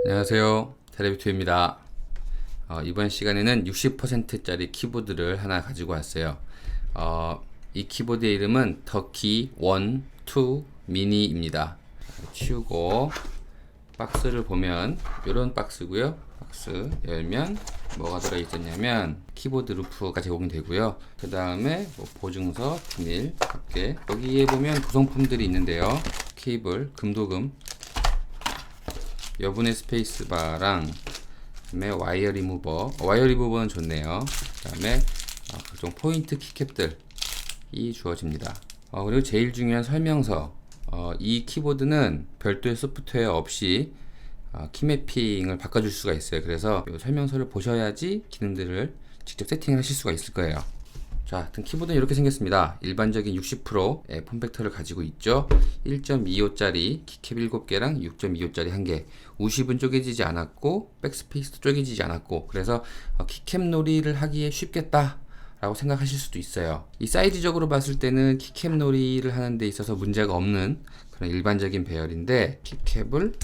안녕하세요, 테레비투입니다. 이번 시간에는 60%짜리 키보드를 하나 가지고 왔어요. 이 키보드의 이름은 더키 1, 2 미니입니다. 치우고 박스를 보면 이런 박스고요. 박스 열면 뭐가 들어있었냐면 키보드 루프가 제공이 되고요. 그 다음에 보증서, 비닐, 밖에 여기에 보면 구성품들이 있는데요. 케이블, 금도금, 여분의 스페이스바랑 그다음에 와이어 리무버, 와이어 리무버는 좋네요. 그다음에 각종 포인트 키캡들이 주어집니다. 그리고 제일 중요한 설명서. 이 키보드는 별도의 소프트웨어 없이 키매핑을 바꿔줄 수가 있어요. 그래서 이 설명서를 보셔야지 기능들을 직접 세팅을 하실 수가 있을 거예요. 자, 하여튼 키보드는 이렇게 생겼습니다. 일반적인 60%의 폼팩터를 가지고 있죠. 1.25짜리 키캡 7개랑 6.25짜리 1개. 우십은 쪼개지지 않았고 백스페이스도 쪼개지지 않았고, 그래서 키캡 놀이를 하기에 쉽겠다 라고 생각하실 수도 있어요. 이 사이즈적으로 봤을 때는 키캡 놀이를 하는 데 있어서 문제가 없는 그런 일반적인 배열인데, 키캡을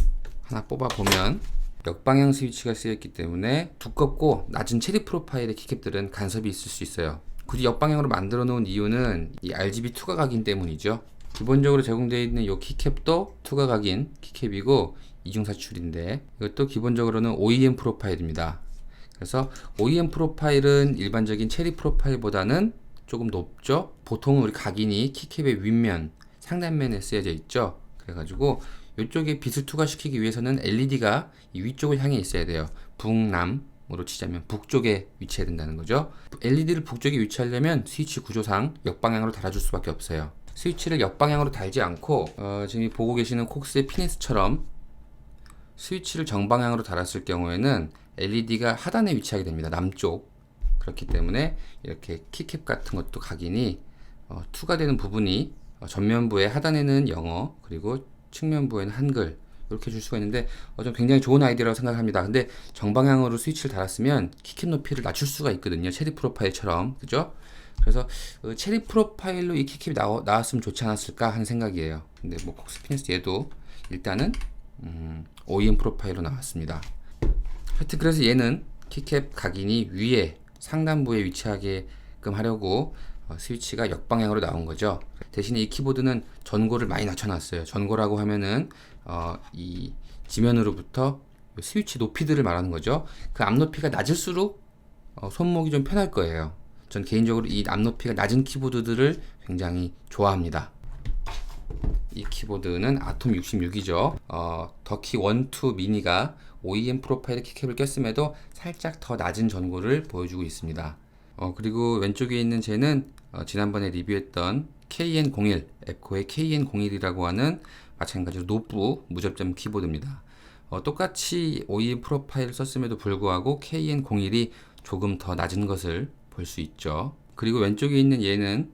하나 뽑아 보면 역방향 스위치가 쓰여있기 때문에 두껍고 낮은 체리 프로파일의 키캡들은 간섭이 있을 수 있어요. 굳이 역방향으로 만들어 놓은 이유는 이 RGB 투과 각인 때문이죠. 기본적으로 제공되어 있는 이 키캡도 투과 각인 키캡이고 이중사출인데, 이것도 기본적으로는 OEM 프로파일입니다. 그래서 OEM 프로파일은 일반적인 체리 프로파일보다는 조금 높죠. 보통은 우리 각인이 키캡의 윗면, 상단면에 쓰여져 있죠. 그래가지고 이쪽에 빛을 투과시키기 위해서는 LED가 이 위쪽을 향해 있어야 돼요. 북남으로 치자면 북쪽에 위치해야 된다는 거죠. LED를 북쪽에 위치하려면 스위치 구조상 역방향으로 달아줄 수밖에 없어요. 스위치를 역방향으로 달지 않고 지금 보고 계시는 콕스의 피니스처럼 스위치를 정방향으로 달았을 경우에는 LED가 하단에 위치하게 됩니다. 남쪽. 그렇기 때문에 이렇게 키캡 같은 것도 각인이 투과되는 부분이 전면부의 하단에는 영어, 그리고 측면부에는 한글 이렇게 줄 수가 있는데 좀 굉장히 좋은 아이디어라고 생각합니다. 근데 정방향으로 스위치를 달았으면 키캡 높이를 낮출 수가 있거든요. 체리 프로파일처럼. 그죠? 그래서 체리 프로파일로 이 키캡이 나왔으면 좋지 않았을까 하는 생각이에요. 근데 뭐 콕스피니스 얘도 일단은 OEM 프로파일로 나왔습니다. 하여튼 그래서 얘는 키캡 각인이 위에 상단부에 위치하게끔 하려고 스위치가 역방향으로 나온 거죠. 대신에 이 키보드는 전고를 많이 낮춰놨어요. 전고라고 하면은 이 지면으로부터 스위치 높이들을 말하는 거죠. 그 앞높이가 낮을수록 손목이 좀 편할 거예요. 전 개인적으로 이 앞높이가 낮은 키보드들을 굉장히 좋아합니다. 이 키보드는 아톰 66이죠. 더키 1, 2 미니가 OEM 프로파일 키캡을 꼈음에도 살짝 더 낮은 전고를 보여주고 있습니다. 그리고 왼쪽에 있는 쟤는 지난번에 리뷰했던 KN01, 에코의 KN01이라고 하는 마찬가지로 노부 무접점 키보드입니다. 똑같이 OEM 프로파일을 썼음에도 불구하고 KN01이 조금 더 낮은 것을 볼 수 있죠. 그리고 왼쪽에 있는 얘는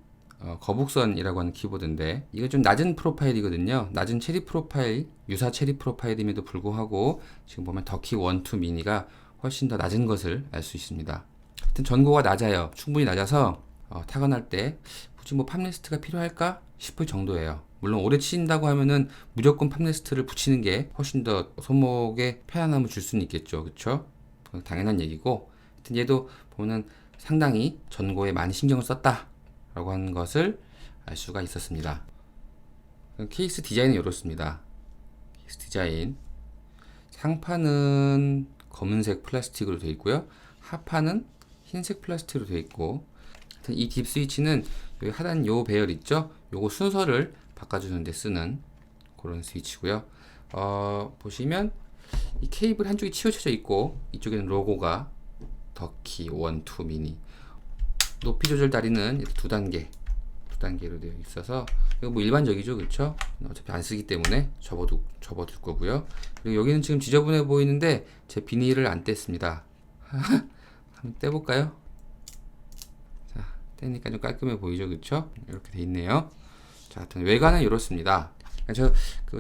거북선이라고 하는 키보드인데, 이거 좀 낮은 프로파일이거든요. 낮은 체리 프로파일, 유사 체리 프로파일임에도 불구하고 지금 보면 더키 1, 2 미니가 훨씬 더 낮은 것을 알 수 있습니다. 하여튼 전고가 낮아요. 충분히 낮아서 타건할 때 굳이 뭐 팜레스트가 필요할까 싶을 정도예요. 물론 오래 치신다고 하면은 무조건 팜레스트를 붙이는 게 훨씬 더 손목에 편안함을 줄 수는 있겠죠. 그쵸? 당연한 얘기고, 하여튼 얘도 보면은 상당히 전고에 많이 신경을 썼다 라고 하는 것을 알 수가 있었습니다. 케이스 디자인은 이렇습니다. 케이스 디자인, 상판은 검은색 플라스틱으로 되어 있고요. 하판은 흰색 플라스틱으로 되어 있고, 이 딥 스위치는 여기 하단 요 배열 있죠? 요거 순서를 바꿔주는 데 쓰는 그런 스위치고요. 보시면 이 케이블 한쪽이 치우쳐져 있고 이쪽에는 로고가 더키 1, 2 미니. 높이 조절 다리는 두 단계로 되어 있어서 이거 뭐 일반적이죠, 그렇죠? 어차피 안 쓰기 때문에 접어둘 거고요. 그리고 여기는 지금 지저분해 보이는데 제 비닐을 안 뗐습니다. 한번 떼볼까요? 자, 떼니까 좀 깔끔해 보이죠, 그렇죠? 이렇게 돼 있네요. 자, 하여튼 외관은 이렇습니다.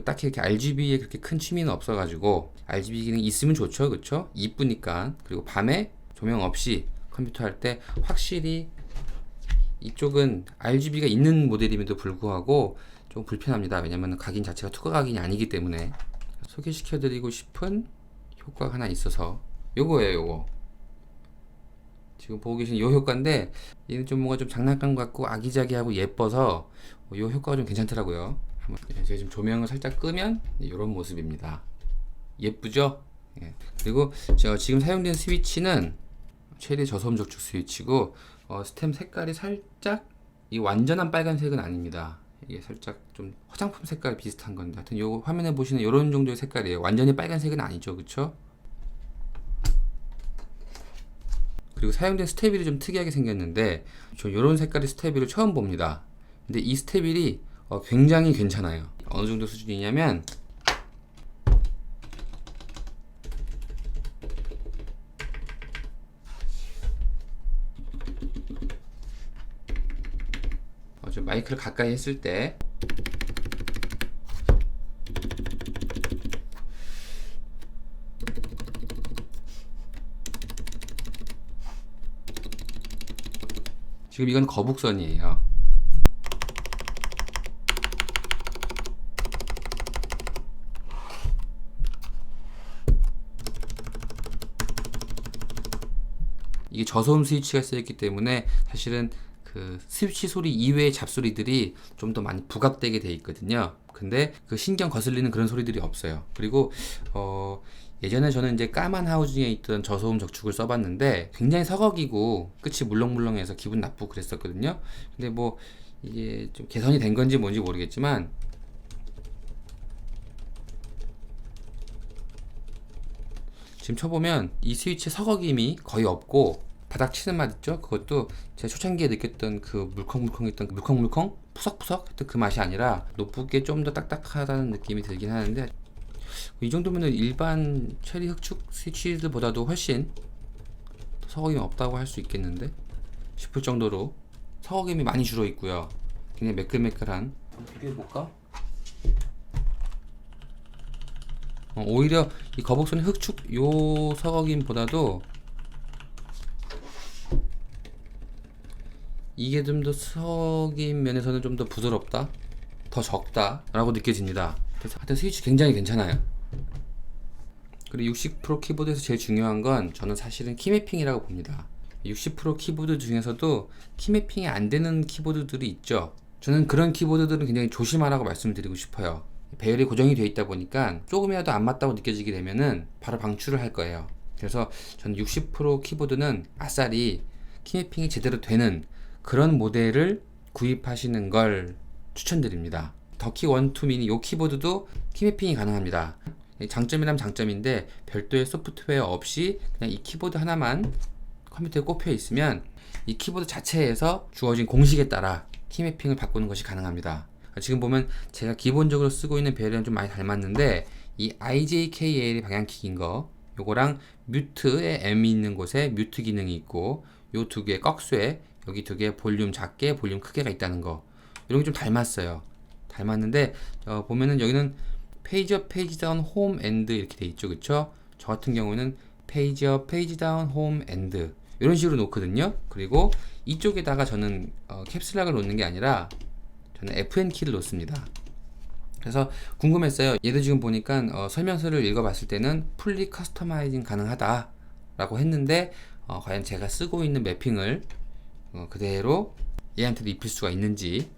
딱히 이렇게 RGB에 그렇게 큰 취미는 없어가지고 RGB 기능 있으면 좋죠, 그렇죠? 이쁘니까. 그리고 밤에 조명 없이 컴퓨터 할 때 확실히 이쪽은 RGB가 있는 모델임에도 불구하고 좀 불편합니다. 왜냐면 각인 자체가 투과 각인이 아니기 때문에. 소개시켜드리고 싶은 효과가 하나 있어서 요거예요. 요거 지금 보고 계신 요 효과인데 얘는 좀 뭔가 좀 장난감 같고 아기자기하고 예뻐서 요 효과가 좀 괜찮더라고요. 제가 지금 조명을 살짝 끄면 이런 모습입니다. 예쁘죠? 예. 그리고 지금 사용된 스위치는 최대 저소음 적축 스위치고 스템 색깔이 살짝 이 완전한 빨간색은 아닙니다. 이게 살짝 좀 화장품 색깔 비슷한 건데 하여튼 요 화면에 보시는 이런 정도의 색깔이에요. 완전히 빨간색은 아니죠, 그쵸? 그리고 사용된 스테빌이 좀 특이하게 생겼는데 저 이런 색깔의 스테빌을 처음 봅니다. 근데 이 스테빌이 굉장히 괜찮아요. 어느 정도 수준이냐면 좀 마이크를 가까이 했을 때 지금 이건 거북선이에요. 이게 저소음 스위치가 쓰였기 때문에 사실은 그 스위치 소리 이외의 잡소리들이 좀 더 많이 부각되게 돼 있거든요. 근데 그 신경 거슬리는 그런 소리들이 없어요. 그리고 예전에 저는 이제 까만 하우징에 있던 저소음 적축을 써봤는데 굉장히 서걱이고 끝이 물렁물렁해서 기분 나쁘고 그랬었거든요. 근데 뭐 이게 좀 개선이 된 건지 뭔지 모르겠지만 지금 쳐보면 이 스위치 서걱임이 거의 없고 바닥 치는 맛 있죠? 그것도 제가 초창기에 느꼈던 그 물컹물컹했던 그 물컹물컹? 푸석푸석 했던 그 맛이 아니라 노프게 좀 더 딱딱하다는 느낌이 들긴 하는데 이 정도면 일반 체리 흑축 스위치들보다도 훨씬 서걱임이 없다고 할 수 있겠는데 싶을 정도로 서걱임이 많이 줄어 있고요. 굉장히 매끌매끌한 비교해볼까? 오히려 이 거북선의 흑축 요 서걱임보다도 이게 좀 더 서긴 면에서는 좀 더 부드럽다, 더 적다 라고 느껴집니다. 그래서 하여튼 스위치 굉장히 괜찮아요. 그리고 60% 키보드에서 제일 중요한 건 저는 사실은 키매핑이라고 봅니다. 60% 키보드 중에서도 키매핑이 안 되는 키보드들이 있죠. 저는 그런 키보드들은 굉장히 조심하라고 말씀을 드리고 싶어요. 배열이 고정이 되어 있다 보니까 조금이라도 안 맞다고 느껴지게 되면은 바로 방출을 할 거예요. 그래서 저는 60% 키보드는 아싸리 키매핑이 제대로 되는 그런 모델을 구입하시는 걸 추천드립니다. 더키 1, 2 미니 이 키보드도 키매핑이 가능합니다. 장점이라면 장점인데 별도의 소프트웨어 없이 그냥 이 키보드 하나만 컴퓨터에 꼽혀 있으면 이 키보드 자체에서 주어진 공식에 따라 키매핑을 바꾸는 것이 가능합니다. 지금 보면 제가 기본적으로 쓰고 있는 배열이랑 좀 많이 닮았는데 이 IJKL이 방향키인 거 요거랑 뮤트에 M이 있는 곳에 뮤트 기능이 있고 요 두 개 꺽쇠 여기 두 개 볼륨 작게 볼륨 크게가 있다는 거 이런 게 좀 닮았어요. 닮았는데 보면은 여기는 페이지업 페이지 다운 홈 엔드 이렇게 돼 있죠, 그쵸? 저 같은 경우는 페이지업 페이지 다운 홈 엔드 이런 식으로 놓거든요. 그리고 이쪽에다가 저는 캡슐락을 놓는 게 아니라 저는 FN 키를 놓습니다. 그래서 궁금했어요. 얘도 지금 보니까 설명서를 읽어봤을 때는 풀리 커스터마이징 가능하다 라고 했는데 과연 제가 쓰고 있는 매핑을 그대로 얘한테도 입힐 수가 있는지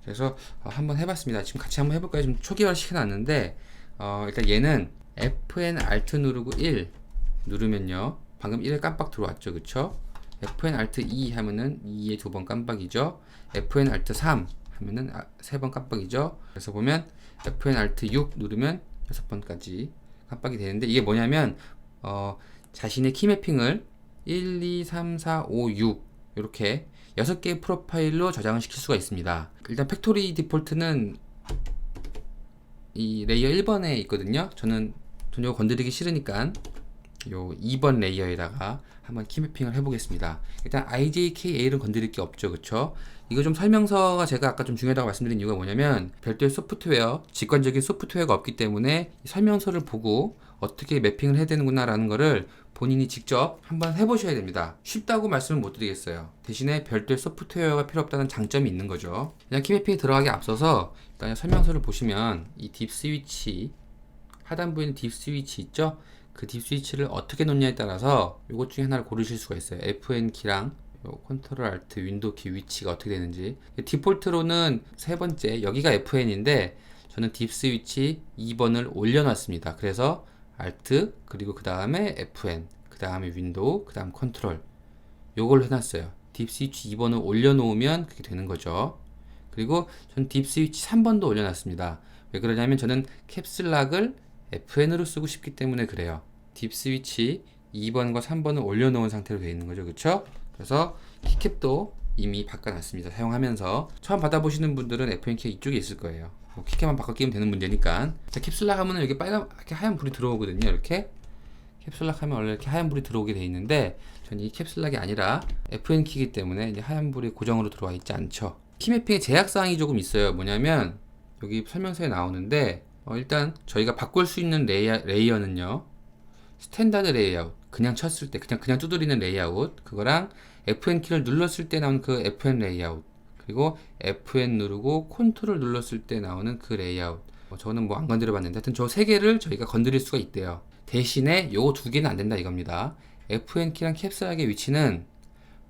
그래서 한번 해봤습니다. 지금 같이 한번 해볼까요? 지금 초기화를 시켜놨는데 일단 얘는 FN Alt 누르고 1 누르면요 방금 1에 깜빡 들어왔죠, 그쵸? FN Alt 2 하면은 2에 2번 깜빡이죠. FN Alt 3 하면은 3번 깜빡이죠. 그래서 보면 FN Alt 6 누르면 6번까지 깜빡이 되는데 이게 뭐냐면 자신의 키 매핑을 1, 2, 3, 4, 5, 6 이렇게 6개의 프로파일로 저장을 시킬 수가 있습니다. 일단 팩토리 디폴트는 이 레이어 1번에 있거든요. 저는 이거 건드리기 싫으니까 요 2번 레이어에다가 한번 키매핑을 해보겠습니다. 일단 IJKL은 건드릴 게 없죠, 그쵸? 이거 좀 설명서가 제가 아까 좀 중요하다고 말씀드린 이유가 뭐냐면 별도의 소프트웨어, 직관적인 소프트웨어가 없기 때문에 설명서를 보고 어떻게 매핑을 해야 되는구나 라는 거를 본인이 직접 한번 해보셔야 됩니다. 쉽다고 말씀을 못 드리겠어요. 대신에 별도의 소프트웨어가 필요 없다는 장점이 있는 거죠. 그냥 키매핑에 들어가기 앞서서 일단 설명서를 보시면 이 딥 스위치 하단부에 있는 딥 스위치 있죠? 그 딥 스위치를 어떻게 놓냐에 따라서 요것 중에 하나를 고르실 수가 있어요. FN 키랑 요 컨트롤 알트 윈도우 키 위치가 어떻게 되는지. 디폴트로는 세 번째 여기가 FN인데 저는 딥 스위치 2번을 올려놨습니다. 그래서 알트 그리고 그 다음에 FN 그 다음에 윈도우 그 다음 컨트롤 요걸 해놨어요. 딥 스위치 2번을 올려놓으면 그게 되는 거죠. 그리고 전 딥 스위치 3번도 올려놨습니다. 왜 그러냐면 저는 캡슐락을 FN으로 쓰고 싶기 때문에 그래요. 딥 스위치 2번과 3번을 올려놓은 상태로 되어 있는 거죠. 그쵸? 그래서 키캡도 이미 바꿔놨습니다. 사용하면서 처음 받아보시는 분들은 FN 키가 이쪽에 있을 거예요. 뭐 키캡만 바꿔 끼면 되는 문제니까. 자, 캡슐락 하면은 여기 빨간 이렇게 하얀 불이 들어오거든요. 이렇게 캡슐락 하면 원래 이렇게 하얀 불이 들어오게 되어 있는데 저는 이 캡슐락이 아니라 FN 키이기 때문에 이제 하얀 불이 고정으로 들어와 있지 않죠. 키매핑의 제약사항이 조금 있어요. 뭐냐면 여기 설명서에 나오는데 일단 저희가 바꿀 수 있는 레이어는요 스탠다드 레이아웃 그냥 쳤을 때 그냥 두드리는 레이아웃 그거랑 FN 키를 눌렀을 때 나오는 그 FN 레이아웃 그리고 FN 누르고 컨트롤 눌렀을 때 나오는 그 레이아웃 저는 뭐 안 건드려 봤는데 하여튼 저 세 개를 저희가 건드릴 수가 있대요. 대신에 요 두 개는 안 된다 이겁니다. FN 키랑 캡슐락의 위치는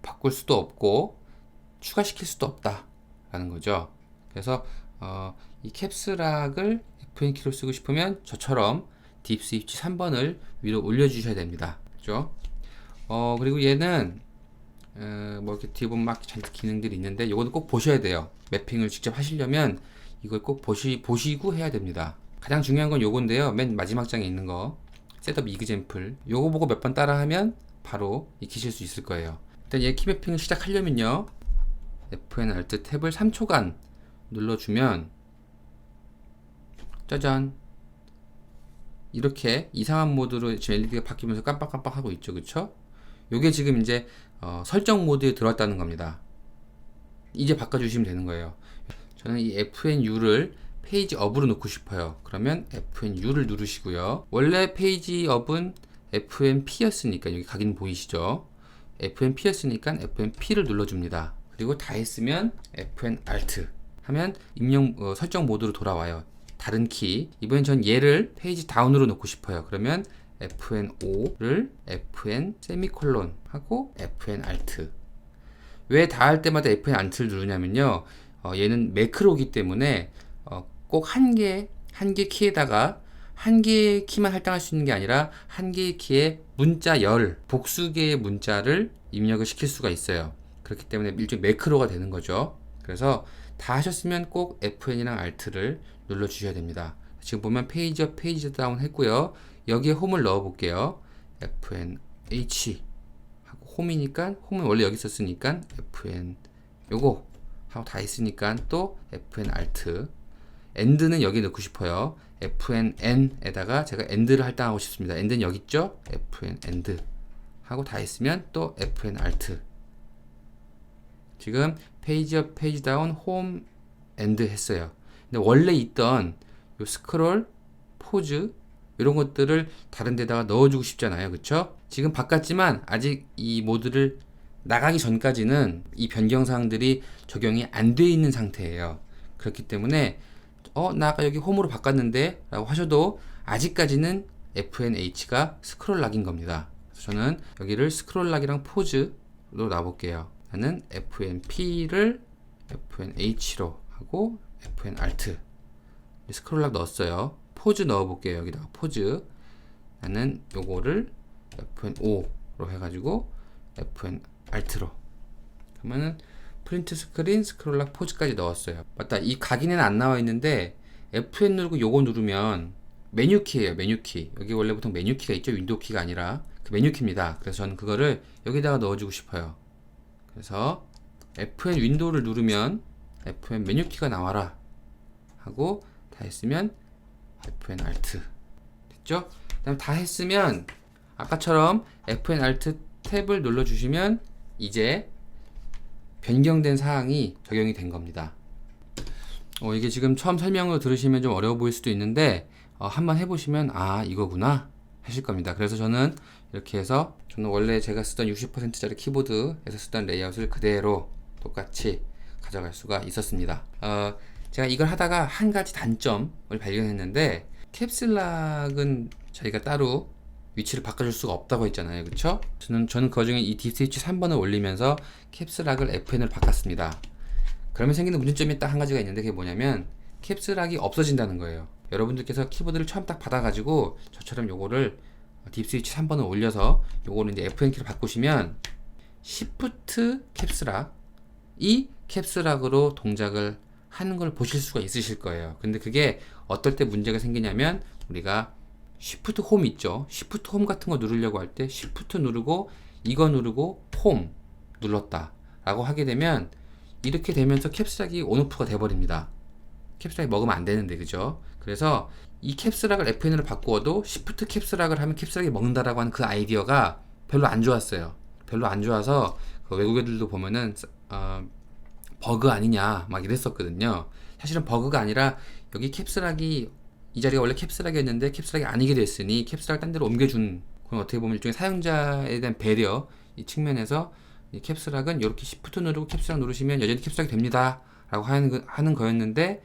바꿀 수도 없고 추가시킬 수도 없다 라는 거죠. 그래서 이 캡슐락을 FN 키로 쓰고 싶으면 저처럼 딥 스위치 3번을 위로 올려주셔야 됩니다. 그죠? 그리고 얘는 뭐 이렇게 뒤에 보면 막 잔뜩 기능들이 있는데 요거는 꼭 보셔야 돼요. 매핑을 직접 하시려면 이걸 꼭 보시고 해야 됩니다. 가장 중요한 건 요건데요. 맨 마지막 장에 있는 거 셋업 이그젬플 요거 보고 몇 번 따라 하면 바로 익히실 수 있을 거예요. 일단 얘 키매핑을 시작하려면요 FN Alt 탭을 3초간 눌러주면 짜잔 이렇게 이상한 모드로 지금 LED가 바뀌면서 깜빡깜빡 하고 있죠. 그쵸? 요게 지금 이제 설정 모드에 들어왔다는 겁니다. 이제 바꿔주시면 되는 거예요. 저는 이 FNU를 페이지 업으로 놓고 싶어요. 그러면 FNU를 누르시고요. 원래 페이지 업은 FNP였으니까 여기 각인 보이시죠? FNP였으니까 FNP를 눌러줍니다. 그리고 다 했으면 FN Alt 하면 입력 설정 모드로 돌아와요. 다른 키 이번엔 전 얘를 페이지 다운으로 놓고 싶어요. 그러면 FN5를 FN 세미콜론 하고 FN Alt 왜 다 할 때마다 FN Alt를 누르냐면요 얘는 매크로이기 때문에 꼭 한 개 키에다가 한 개의 키만 할당할 수 있는 게 아니라 한 개의 키에 문자 열 복수개의 문자를 입력을 시킬 수가 있어요. 그렇기 때문에 일종의 매크로가 되는 거죠. 그래서 다 하셨으면 꼭 FN이랑 Alt를 눌러 주셔야 됩니다. 지금 보면 페이지 업 페이지 다운 했고요. 여기에 홈을 넣어 볼게요. FNH 하고 홈이니까 홈은 원래 여기 있었으니까 FN 요거 하고 다 했으니까 또 FN Alt end는 여기 넣고 싶어요. FNN에다가 제가 end를 할당하고 싶습니다. end는 여기 있죠? FN end 하고 다 했으면 또 FN Alt 지금 페이지 업 페이지 다운 홈 엔드 했어요. 근데 원래 있던 요 스크롤 포즈 이런 것들을 다른 데다가 넣어주고 싶잖아요. 그쵸? 지금 바꿨지만 아직 이 모드를 나가기 전까지는 이 변경사항들이 적용이 안 돼 있는 상태예요. 그렇기 때문에 나 아까 여기 홈으로 바꿨는데 라고 하셔도 아직까지는 FNH가 스크롤락인 겁니다. 그래서 저는 여기를 스크롤락이랑 포즈로 놔볼게요. 나는 FNP를 FNH로 하고 FN Alt 스크롤락 넣었어요. 포즈 넣어볼게요. 여기다가 포즈 나는 요거를 FN5로 해가지고 FN Alt로 그러면은 프린트 스크린 스크롤락 포즈까지 넣었어요. 맞다, 이 각인에는 안 나와 있는데 FN 누르고 요거 누르면 메뉴키예요. 메뉴키 여기 원래 보통 메뉴키가 있죠. 윈도우 키가 아니라 그 메뉴키입니다. 그래서 저는 그거를 여기다가 넣어주고 싶어요. 그래서 FN 윈도우를 누르면 FN 메뉴키가 나와라 하고 다 했으면 FN Alt 됐죠? 그 다음 다 했으면 아까처럼 FN Alt 탭을 눌러주시면 이제 변경된 사항이 적용이 된 겁니다. 이게 지금 처음 설명을 들으시면 좀 어려워 보일 수도 있는데 한번 해보시면 이거구나 하실 겁니다. 그래서 저는 이렇게 해서 저는 원래 제가 쓰던 60%짜리 키보드에서 쓰던 레이아웃을 그대로 똑같이 가져갈 수가 있었습니다. 제가 이걸 하다가 한 가지 단점을 발견했는데 캡슐락은 저희가 따로 위치를 바꿔줄 수가 없다고 했잖아요. 그쵸? 저는 그 중에 이 딥스위치 3번을 올리면서 캡스락을 FN으로 바꿨습니다. 그러면 생기는 문제점이 딱 한 가지가 있는데 그게 뭐냐면 캡스락이 없어진다는 거예요. 여러분들께서 키보드를 처음 딱 받아가지고 저처럼 요거를 딥스위치 3번을 올려서 요거를 이제 FN 키로 바꾸시면 Shift 캡스락이 캡스락으로 동작을 하는 걸 보실 수가 있으실 거예요. 근데 그게 어떨 때 문제가 생기냐면 우리가 Shift 홈 있죠. Shift 홈 같은 거 누르려고 할 때 Shift 누르고 이거 누르고 홈 눌렀다 라고 하게 되면 이렇게 되면서 캡스락이 온오프가 돼버립니다. 캡스락이 먹으면 안 되는데 그죠? 그래서 이 캡스락을 FN으로 바꾸어도 Shift 캡스락을 하면 캡스락이 먹는다라고 하는 그 아이디어가 별로 안 좋았어요. 별로 안 좋아서 그 외국 애들도 보면은 버그 아니냐 막 이랬었거든요. 사실은 버그가 아니라 여기 캡스락이 이 자리가 원래 캡스락이었는데 캡스락이 아니게 됐으니 캡스락을 딴 데로 옮겨준 그건 어떻게 보면 일종의 사용자에 대한 배려 이 측면에서 이 캡스락은 이렇게 Shift 누르고 캡스락 누르시면 여전히 캡스락이 됩니다 라고 하는 거였는데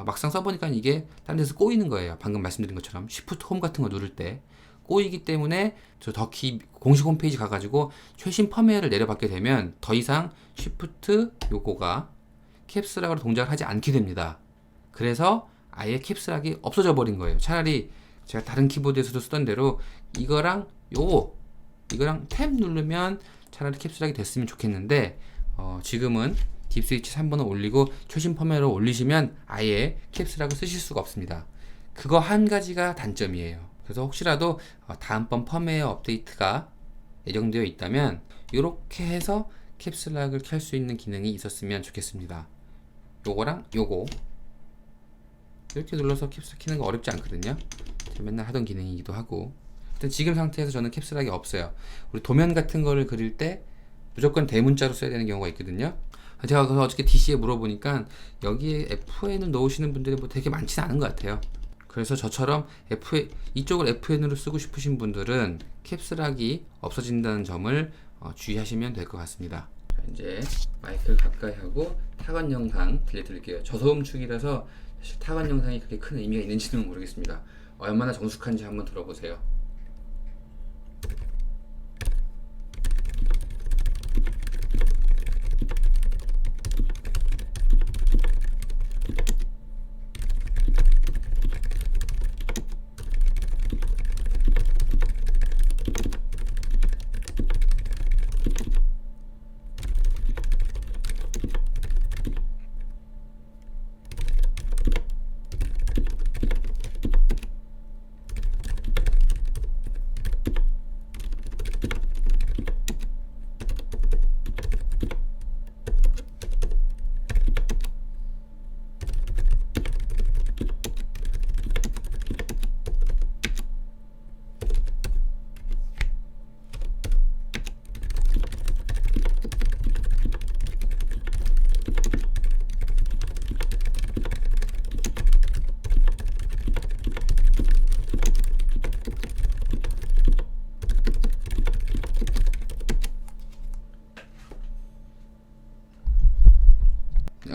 막상 써보니까 이게 다른 데서 꼬이는 거예요. 방금 말씀드린 것처럼 Shift 홈 같은 거 누를 때 꼬이기 때문에 저 더키 공식 홈페이지 가가지고 최신 펌웨어를 내려받게 되면 더 이상 Shift 요거가 캡스락으로 동작을 하지 않게 됩니다. 그래서 아예 캡스락이 없어져 버린 거예요. 차라리 제가 다른 키보드에서도 쓰던 대로 이거랑 이거랑 탭 누르면 차라리 캡스락이 됐으면 좋겠는데 지금은 딥스위치 3번을 올리고 최신 펌웨어로 올리시면 아예 캡스락을 쓰실 수가 없습니다. 그거 한 가지가 단점이에요. 그래서 혹시라도 다음번 펌웨어 업데이트가 예정되어 있다면 이렇게 해서 캡스락을 켤 수 있는 기능이 있었으면 좋겠습니다. 요거랑 요거 이렇게 눌러서 캡스락 켜는 거 어렵지 않거든요. 제가 맨날 하던 기능이기도 하고 일단 지금 상태에서 저는 캡스락이 없어요. 우리 도면 같은 거를 그릴 때 무조건 대문자로 써야 되는 경우가 있거든요. 제가 어저께 DC에 물어보니까 여기에 FN을 넣으시는 분들이 뭐 되게 많지는 않은 것 같아요. 그래서 저처럼 이쪽을 FN으로 쓰고 싶으신 분들은 캡스락이 없어진다는 점을 주의하시면 될 것 같습니다. 자, 이제 마이크를 가까이 하고 타건 영상 들려드릴게요. 저소음 축이라서 사실 타건 영상이 그렇게 큰 의미가 있는지는 모르겠습니다. 얼마나 정숙한지 한번 들어보세요.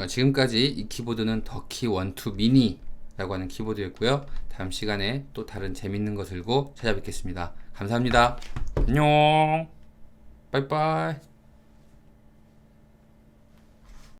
지금까지 이 키보드는 더키 12 미니라고 하는 키보드였고요. 다음 시간에 또 다른 재밌는 거 들고 찾아뵙겠습니다. 감사합니다. 안녕. 빠이빠이.